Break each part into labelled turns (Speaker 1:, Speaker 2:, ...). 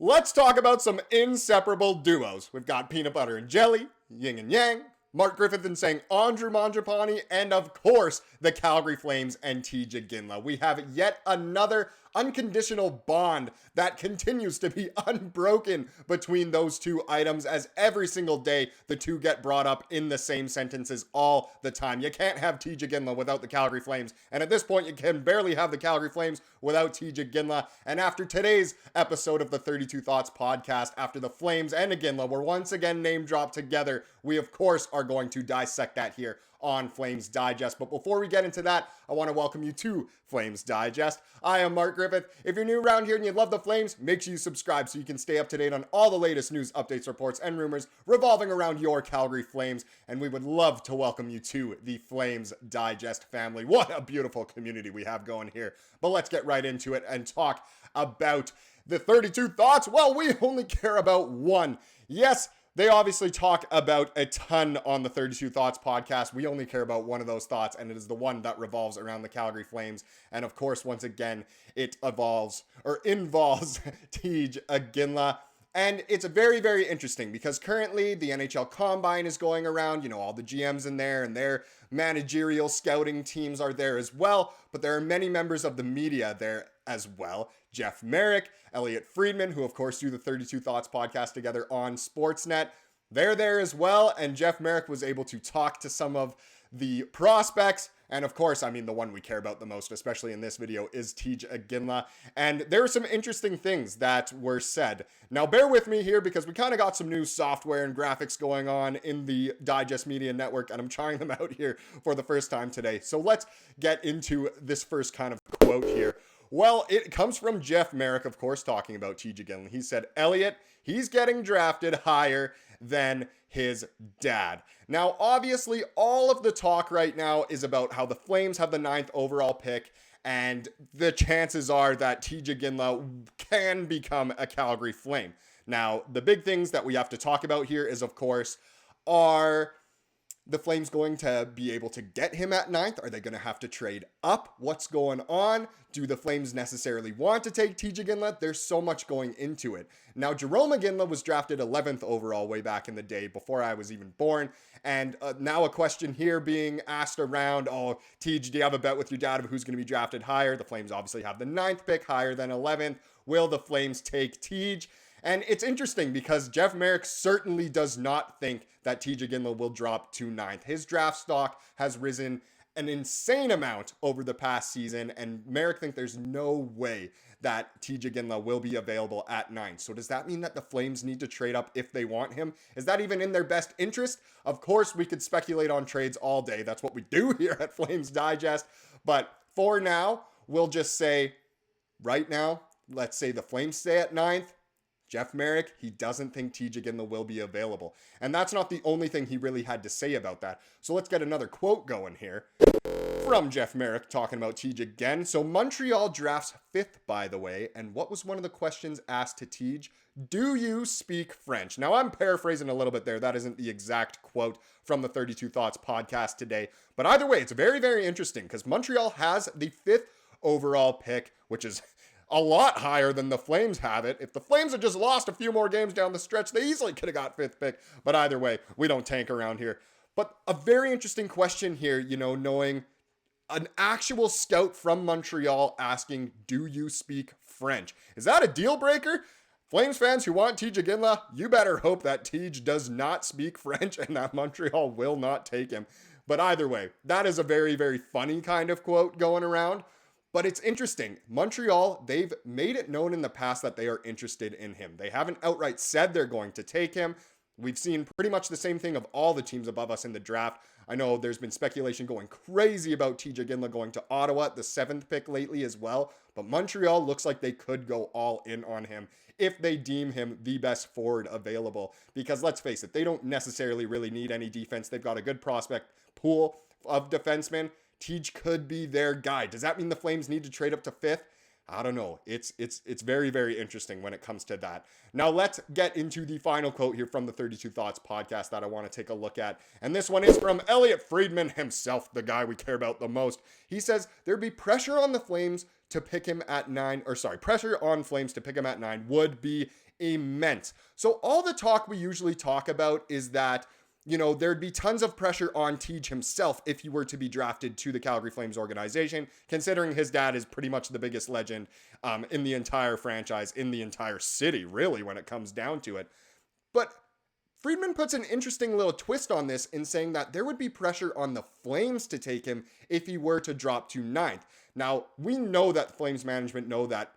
Speaker 1: Let's talk about some inseparable duos. We've got Peanut Butter and Jelly, Yin and Yang, Mark Griffith and saying Andrew Mangiapane, and of course, the Calgary Flames and Tij Iginla. We have yet another unconditional bond that continues to be unbroken between those two items, as every single day the two get brought up in the same sentences all the time. You can't have Tij Iginla without the Calgary Flames, and at this point you can barely have the Calgary Flames without Tij Iginla. And after today's episode of the 32 Thoughts podcast, after the Flames and Iginla were once again name dropped together, we of course are going to dissect that here on Flames Digest. But before we get into that, I want to welcome you to Flames Digest. I am Mark Griffith. If you're new around here and you love the Flames, make sure you subscribe so you can stay up to date on all the latest news, updates, reports, and rumors revolving around your Calgary Flames. And we would love to welcome you to the Flames Digest family. What a beautiful community we have going here. But let's get right into it and talk about the 32 Thoughts. Well, we only care about one. Yes, they obviously talk about a ton on the 32 Thoughts podcast. We only care about one of those thoughts, and it is the one that revolves around the Calgary Flames. And of course, once again, it involves Tij Iginla. And it's very, very interesting because currently the NHL Combine is going around. You know, all the GMs in there and their managerial scouting teams are there as well. But there are many members of the media there as well. Jeff Marek, Elliotte Friedman, who of course do the 32 Thoughts podcast together on Sportsnet. They're there as well. And Jeff Marek was able to talk to some of the prospects. And of course, I mean, the one we care about the most, especially in this video, is Tij Iginla. And there are some interesting things that were said. Now, bear with me here because we kind of got some new software and graphics going on in the Digest Media Network, and I'm trying them out here for the first time today. So let's get into this first kind of quote here. Well, it comes from Jeff Marek, of course, talking about Tij Iginla. He said, Elliotte, he's getting drafted higher than his dad. Now, obviously, all of the talk right now is about how the Flames have the 9th overall pick, and the chances are that Tij Iginla can become a Calgary Flame. Now, the big things that we have to talk about here is, of course, are the Flames going to be able to get him at 9th? Are they going to have to trade up? What's going on? Do the Flames necessarily want to take Tij Iginla? There's so much going into it. Now, Jarome Iginla was drafted 11th overall way back in the day before I was even born. And now a question here being asked around, oh, Tij, do you have a bet with your dad of who's going to be drafted higher? The Flames obviously have the 9th pick higher than 11th. Will the Flames take Tij? And it's interesting because Jeff Marek certainly does not think that Tij Iginla will drop to 9th. His draft stock has risen an insane amount over the past season, and Marek thinks there's no way that Tij Iginla will be available at 9th. So does that mean that the Flames need to trade up if they want him? Is that even in their best interest? Of course, we could speculate on trades all day. That's what we do here at Flames Digest. But for now, we'll just say, right now, let's say the Flames stay at 9th. Jeff Marek, he doesn't think Tij Iginla will be available. And that's not the only thing he really had to say about that. So let's get another quote going here from Jeff Marek talking about Tij again. So Montreal drafts 5th, by the way. And what was one of the questions asked to Tij? Do you speak French? Now, I'm paraphrasing a little bit there. That isn't the exact quote from the 32 Thoughts podcast today. But either way, it's very, very interesting because Montreal has the 5th overall pick, which is a lot higher than the Flames have it. If the Flames had just lost a few more games down the stretch, they easily could have got 5th pick. But either way, we don't tank around here. But a very interesting question here, you know, knowing an actual scout from Montreal asking, do you speak French? Is that a deal breaker? Flames fans who want Tij Iginla, you better hope that Tij does not speak French and that Montreal will not take him. But either way, that is a very, very funny kind of quote going around. But it's interesting. Montreal, they've made it known in the past that they are interested in him. They haven't outright said they're going to take him. We've seen pretty much the same thing of all the teams above us in the draft. I know there's been speculation going crazy about Tij Iginla going to Ottawa, the 7th pick lately as well. But Montreal looks like they could go all in on him if they deem him the best forward available. Because let's face it, they don't necessarily really need any defense. They've got a good prospect pool of defensemen. Tij could be their guy. Does that mean the Flames need to trade up to 5th? I don't know. It's very, very interesting when it comes to that. Now let's get into the final quote here from the 32 Thoughts podcast that I want to take a look at. And this one is from Elliotte Friedman himself, the guy we care about the most. He says there'd be pressure on the Flames to pick him at 9, pressure on Flames to pick him at 9 would be immense. So all the talk we usually talk about is that, you know, there'd be tons of pressure on Tij himself if he were to be drafted to the Calgary Flames organization, considering his dad is pretty much the biggest legend in the entire franchise, in the entire city, really, when it comes down to it. But Friedman puts an interesting little twist on this in saying that there would be pressure on the Flames to take him if he were to drop to 9th. Now, we know that Flames management know that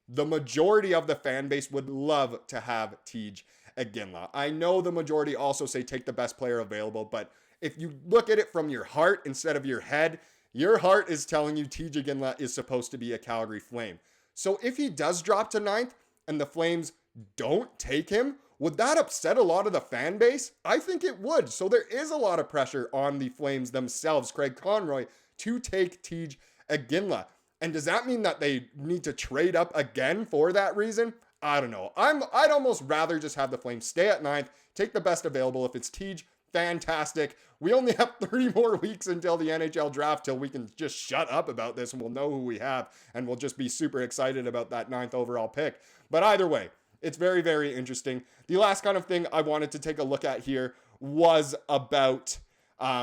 Speaker 1: the majority of the fan base would love to have Tij Iginla. I know the majority also say take the best player available, but if you look at it from your heart instead of your head, your heart is telling you Tij Iginla is supposed to be a Calgary Flame. So if he does drop to 9th and the Flames don't take him, would that upset a lot of the fan base? I think it would. So there is a lot of pressure on the Flames themselves, Craig Conroy, to take Tij Iginla. And does that mean that they need to trade up again for that reason? I don't know. I'd almost rather just have the Flames stay at 9th, take the best available. If it's Tij, fantastic. We only have 3 more weeks until the NHL draft till we can just shut up about this and we'll know who we have and we'll just be super excited about that 9th overall pick. But either way, it's very, very interesting. The last kind of thing I wanted to take a look at here was about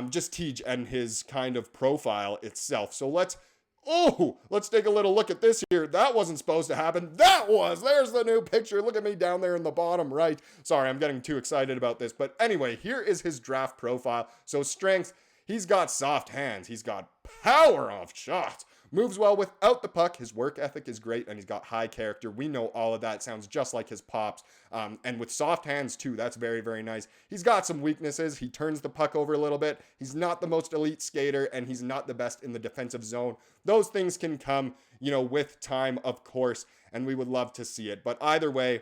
Speaker 1: just Tij and his kind of profile itself. So let's take a little look at this here. That wasn't supposed to happen. There's the new picture. Look at me down there in the bottom right. Sorry, I'm getting too excited about this. But anyway, here is his draft profile. So strength, he's got soft hands. He's got power off shots. Moves well without the puck. His work ethic is great, and he's got high character. We know all of that. Sounds just like his pops. And with soft hands, too. That's very, very nice. He's got some weaknesses. He turns the puck over a little bit. He's not the most elite skater, and he's not the best in the defensive zone. Those things can come, you know, with time, of course, and we would love to see it. But either way,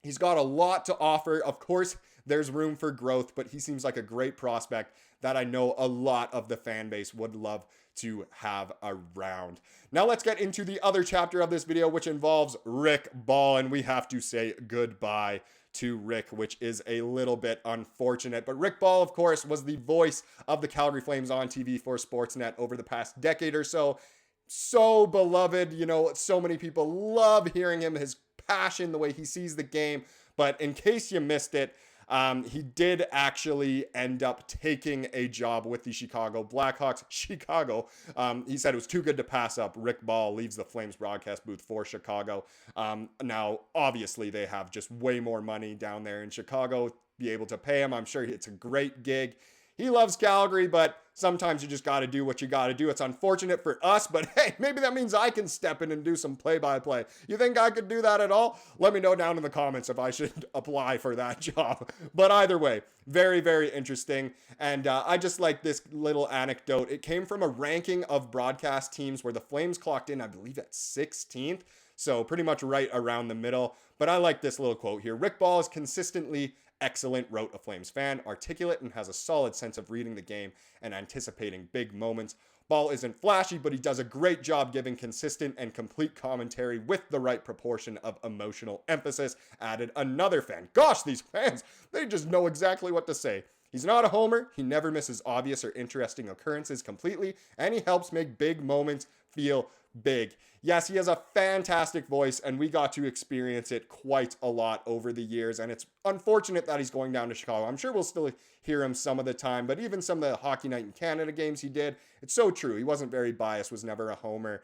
Speaker 1: he's got a lot to offer. Of course, there's room for growth, but he seems like a great prospect that I know a lot of the fan base would love to have around. Now let's get into the other chapter of this video, which involves Rick Ball, and we have to say goodbye to Rick, which is a little bit unfortunate. But Rick Ball, of course, was the voice of the Calgary Flames on TV for Sportsnet over the past decade or so. So beloved, you know, so many people love hearing him, his passion, the way he sees the game. But in case you missed it, he did actually end up taking a job with the Chicago Blackhawks. He said it was too good to pass up. Rick Ball leaves the Flames broadcast booth for Chicago. Now, obviously, they have just way more money down there in Chicago, be able to pay him. I'm sure it's a great gig. He loves Calgary, but sometimes you just got to do what you got to do. It's unfortunate for us, but hey, maybe that means I can step in and do some play-by-play. You think I could do that at all? Let me know down in the comments if I should apply for that job. But either way, very, very interesting. And I just like this little anecdote. It came from a ranking of broadcast teams where the Flames clocked in, I believe, at 16th. So pretty much right around the middle. But I like this little quote here. Rick Ball is consistently excellent, wrote a Flames fan, articulate and has a solid sense of reading the game and anticipating big moments. Ball isn't flashy, but he does a great job giving consistent and complete commentary with the right proportion of emotional emphasis, added another fan. Gosh, these fans, they just know exactly what to say. He's not a homer, he never misses obvious or interesting occurrences completely, and he helps make big moments feel big. Yes, he has a fantastic voice, and we got to experience it quite a lot over the years, and it's unfortunate that he's going down to Chicago. I'm sure we'll still hear him some of the time, but even some of the Hockey Night in Canada games he did, it's so true. He wasn't very biased, was never a homer,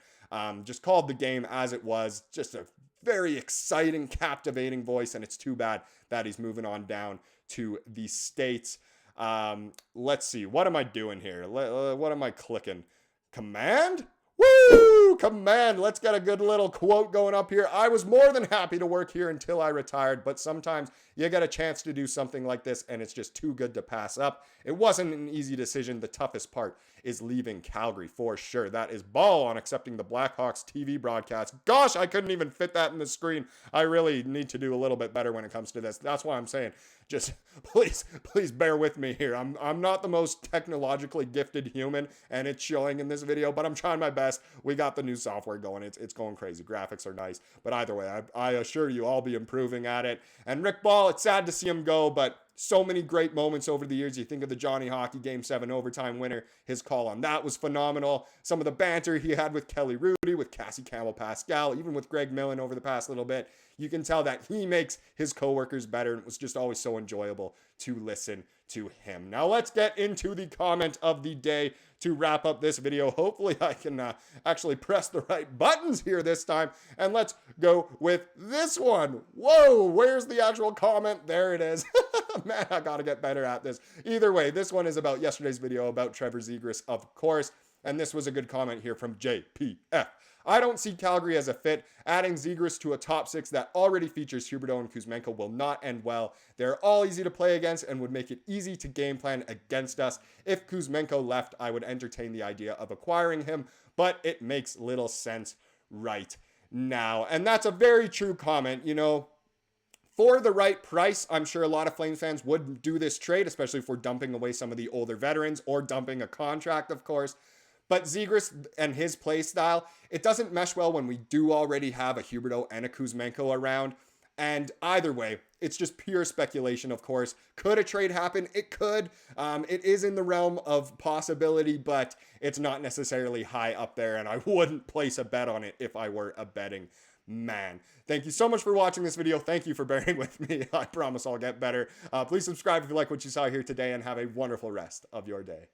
Speaker 1: just called the game as it was, just a very exciting, captivating voice, and it's too bad that he's moving on down to the States. Let's see, what am I doing here? What am I clicking? Command? Woo! Command! Let's get a good little quote going up here. I was more than happy to work here until I retired, but sometimes you get a chance to do something like this and it's just too good to pass up. It wasn't an easy decision. The toughest part is leaving Calgary for sure. That is Ball on accepting the Blackhawks TV broadcast. Gosh, I couldn't even fit that in the screen. I really need to do a little bit better when it comes to this. That's why I'm saying, just please bear with me here. I'm not the most technologically gifted human, and it's showing in this video, but I'm trying my best. We got the new software going. It's going crazy. Graphics are nice, but either way, I assure you I'll be improving at it. And Rick Ball, it's sad to see him go, but so many great moments over the years. You think of the Johnny Hockey Game 7 overtime winner. His call on that was phenomenal. Some of the banter he had with Kelly Rudy, with Cassie Campbell-Pascal, even with Greg Millen over the past little bit. You can tell that he makes his coworkers better, and it was just always so enjoyable to listen to him. Now let's get into the comment of the day to wrap up this video. Hopefully I can actually press the right buttons here this time, and let's go with this one. Whoa, where's the actual comment? There it is. Man, I gotta get better at this. Either way, this one is about yesterday's video about Trevor Zegras, of course, and this was a good comment here from JPF. I don't see Calgary as a fit. Adding Zegras to a top 6 that already features Huberdeau and Kuzmenko will not end well. They're all easy to play against and would make it easy to game plan against us. If Kuzmenko left, I would entertain the idea of acquiring him, but it makes little sense right now. And that's a very true comment. You know, for the right price, I'm sure a lot of Flames fans would do this trade, especially if we're dumping away some of the older veterans or dumping a contract, of course. But Zegras and his play style, it doesn't mesh well when we do already have a Huberdeau and a Kuzmenko around. And either way, it's just pure speculation, of course. Could a trade happen? It could. It is in the realm of possibility, but it's not necessarily high up there, and I wouldn't place a bet on it if I were a betting man. Thank you so much for watching this video. Thank you for bearing with me. I promise I'll get better. Please subscribe if you like what you saw here today, and have a wonderful rest of your day.